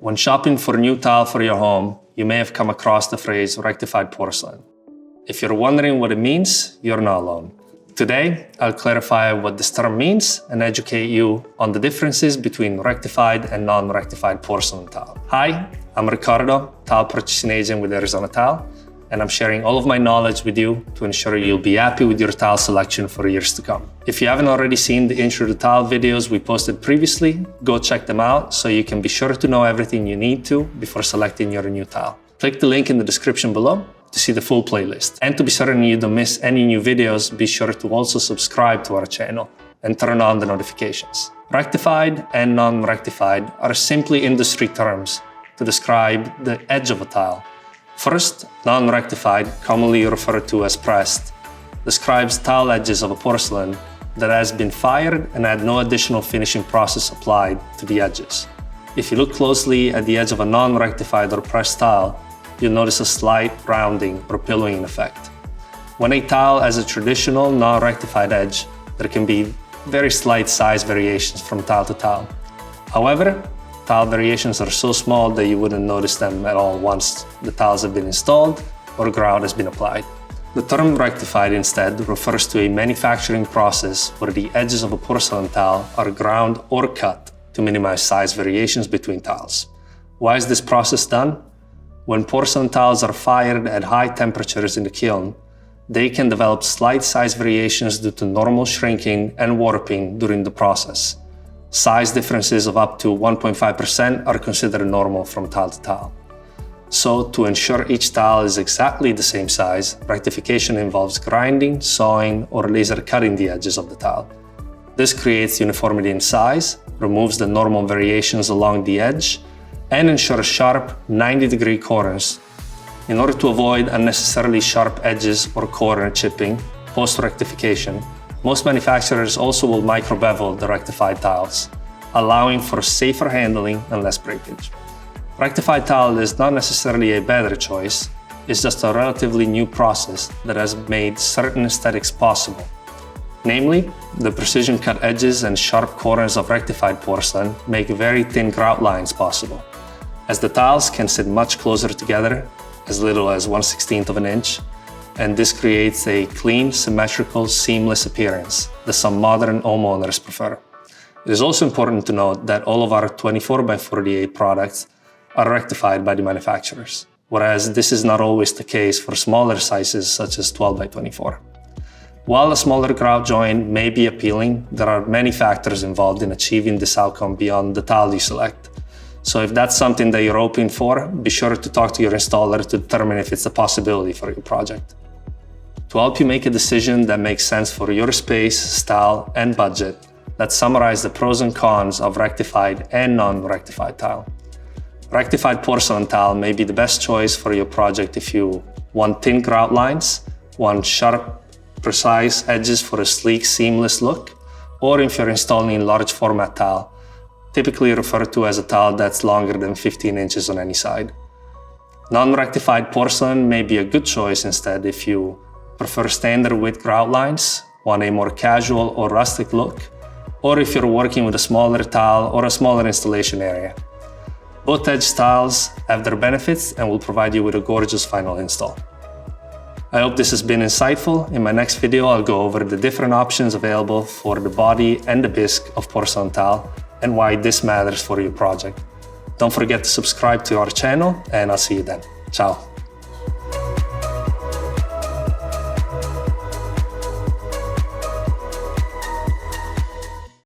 When shopping for a new tile for your home, you may have come across the phrase rectified porcelain. If you're wondering what it means, you're not alone. Today, I'll clarify what this term means and educate you on the differences between rectified and non-rectified porcelain tile. Hi, I'm Ricardo, tile purchasing agent with Arizona Tile, and I'm sharing all of my knowledge with you to ensure you'll be happy with your tile selection for years to come. If you haven't already seen the intro to tile videos we posted previously, go check them out so you can be sure to know everything you need to before selecting your new tile. Click the link in the description below to see the full playlist. And to be certain you don't miss any new videos, be sure to also subscribe to our channel and turn on the notifications. Rectified and non-rectified are simply industry terms to describe the edge of a tile. First, non-rectified, commonly referred to as pressed, describes tile edges of a porcelain that has been fired and had no additional finishing process applied to the edges. If you look closely at the edge of a non-rectified or pressed tile, you'll notice a slight rounding or pillowing effect. When a tile has a traditional non-rectified edge, there can be very slight size variations from tile to tile. However, tile variations are so small that you wouldn't notice them at all once the tiles have been installed or grout has been applied. The term rectified instead refers to a manufacturing process where the edges of a porcelain tile are ground or cut to minimize size variations between tiles. Why is this process done? When porcelain tiles are fired at high temperatures in the kiln, they can develop slight size variations due to normal shrinking and warping during the process. Size differences of up to 1.5% are considered normal from tile to tile. So, to ensure each tile is exactly the same size, rectification involves grinding, sawing, or laser cutting the edges of the tile. This creates uniformity in size, removes the normal variations along the edge, and ensures sharp 90-degree corners. In order to avoid unnecessarily sharp edges or corner chipping post-rectification, most manufacturers also will micro-bevel the rectified tiles, allowing for safer handling and less breakage. Rectified tile is not necessarily a better choice, it's just a relatively new process that has made certain aesthetics possible. Namely, the precision-cut edges and sharp corners of rectified porcelain make very thin grout lines possible, as the tiles can sit much closer together, as little as 1/16 of an inch, and this creates a clean, symmetrical, seamless appearance that some modern homeowners prefer. It is also important to note that all of our 24x48 products are rectified by the manufacturers, whereas this is not always the case for smaller sizes such as 12x24. While a smaller grout joint may be appealing, there are many factors involved in achieving this outcome beyond the tile you select. So if that's something that you're hoping for, be sure to talk to your installer to determine if it's a possibility for your project. To help you make a decision that makes sense for your space, style, and budget, let's summarize the pros and cons of rectified and non-rectified tile. Rectified porcelain tile may be the best choice for your project if you want thin grout lines, want sharp, precise edges for a sleek, seamless look, or if you're installing large format tile, typically referred to as a tile that's longer than 15 inches on any side. Non-rectified porcelain may be a good choice instead if you prefer standard width grout lines, want a more casual or rustic look, or if you're working with a smaller tile or a smaller installation area. Both edge styles have their benefits and will provide you with a gorgeous final install. I hope this has been insightful. In my next video, I'll go over the different options available for the body and the bisque of porcelain tile and why this matters for your project. Don't forget to subscribe to our channel, and I'll see you then. Ciao.